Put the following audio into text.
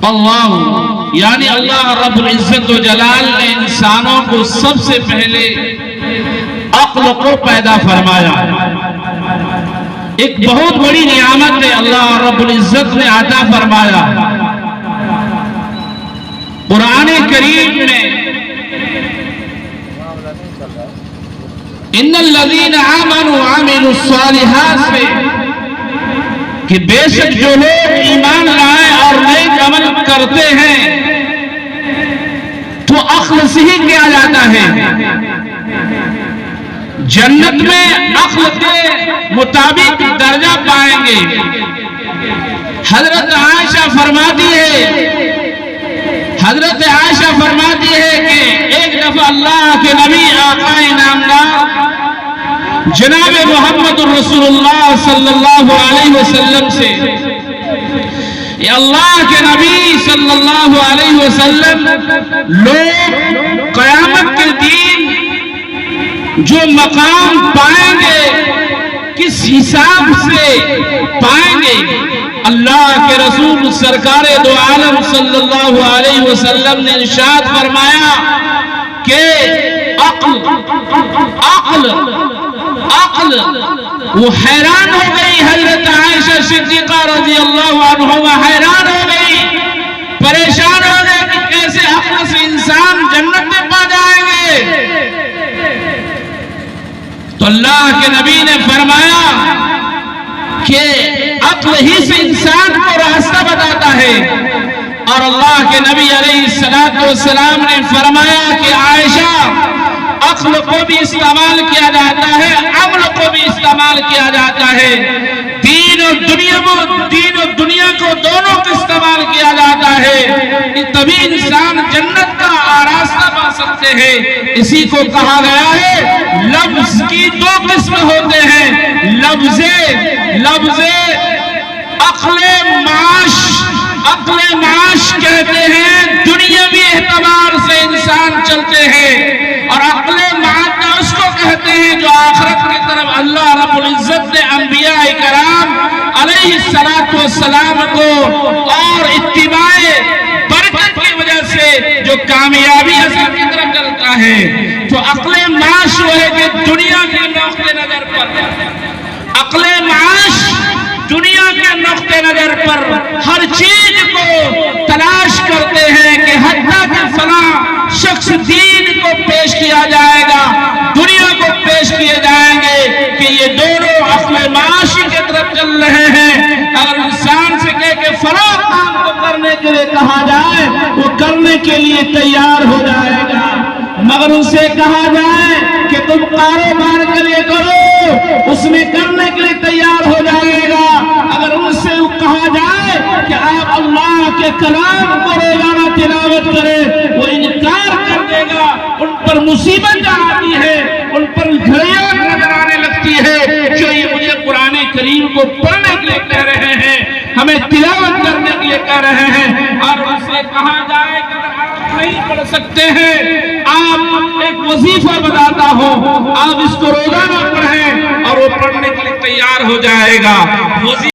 اللہ یعنی اللہ رب العزت و جلال نے انسانوں کو سب سے پہلے عقل کو پیدا فرمایا۔ ایک بہت بڑی نعمت ہے اللہ رب العزت نے عطا فرمایا۔ قرآن کریم میں ان الذین آمنوا وعملوا الصالحات سے کہ بے شک جو لوگ ایمان لائے اور نیک عمل کرتے ہیں تو عقل سے ہی کیا جاتا ہے۔ جنت میں عقل کے مطابق درجہ پائیں گے۔ حضرت عائشہ فرماتی ہے کہ ایک دفعہ اللہ کے نبی آقا نامدار جناب محمد رسول اللہ صلی اللہ علیہ وسلم سے یا اللہ کے نبی صلی اللہ علیہ وسلم لوگ قیامت کے دن جو مقام پائیں گے کس حساب سے پائیں گے؟ اللہ کے رسول سرکار دو عالم صلی اللہ علیہ وسلم نے ارشاد فرمایا کہ عقل وہ حیران ہو گئی۔ حضرت عائشہ صدیقہ رضی اللہ عنہا حیران ہو گئی، پریشان ہو گئی کہ کیسے عقل سے انسان جنت میں پا جائیں گے۔ تو اللہ کے نبی نے فرمایا کہ عقل ہی سے انسان کو راستہ بتاتا ہے۔ اور اللہ کے نبی علیہ السلام نے فرمایا کہ عائشہ عقل کو بھی استعمال کیا جاتا ہے، عمل کو بھی استعمال کیا جاتا ہے۔ دین اور دنیا کو دونوں کو استعمال کیا جاتا ہے، تبھی انسان جنت کا راستہ پا سکتے ہیں۔ اسی کو کہا گیا ہے لفظ کی دو قسم ہوتے ہیں، لفظ عقل معاش کہتے ہیں، دنیاوی اعتبار سے انسان چلتے ہیں، اور عقل معادہ اس کو کہتے ہیں جو آخرت کی طرف اللہ رب العزت نے انبیاء کرام علیہ السلام کو اور اتباع برکت کی وجہ سے جو کامیابی حاصل کی طرف چلتا ہے۔ تو عقل معاش وہ ہے کہ دنیا کے نقطہ نظر پر، عقل معاش دنیا کے نقطہ نظر پر ہر چیز کو تلاش کرتے ہیں کہ حتیٰ کہ فلاں شخص دین کو پیش کیا جائے گا، دنیا کو پیش کیے جائیں گے، کہ یہ دونوں عقل معاشی کی طرف چل رہے ہیں۔ اگر انسان سے کہے کہ فلاں کام کو کرنے کے لیے کہا جائے وہ کرنے کے لیے تیار ہو جائے گا، مگر ان سے کہا جائے کہ تم کاروبار کے لیے کرو، اس میں کرنے کے لیے تیار ہو جائے گا۔ اگر ان سے کہا جائے کہ آپ اللہ کے کلام کو روزانہ تلاوت کریں، وہ انکار کر دے گا۔ ان پر مصیبت آتی ہے، ان پر گھڑیاں نظر آنے لگتی ہے جو یہ مجھے قرآن کریم کو پڑھنے کے لیے کہہ رہے ہیں، ہمیں تلاوت کرنے کے لیے کہہ رہے ہیں۔ اور ان سے کہا جائے کہ اگر آپ نہیں پڑھ سکتے ہیں، آپ ایک وظیفہ بتاتا ہو، آپ اس کو روزانہ پڑھیں، اور وہ پڑھنے کے لیے تیار ہو جائے گا۔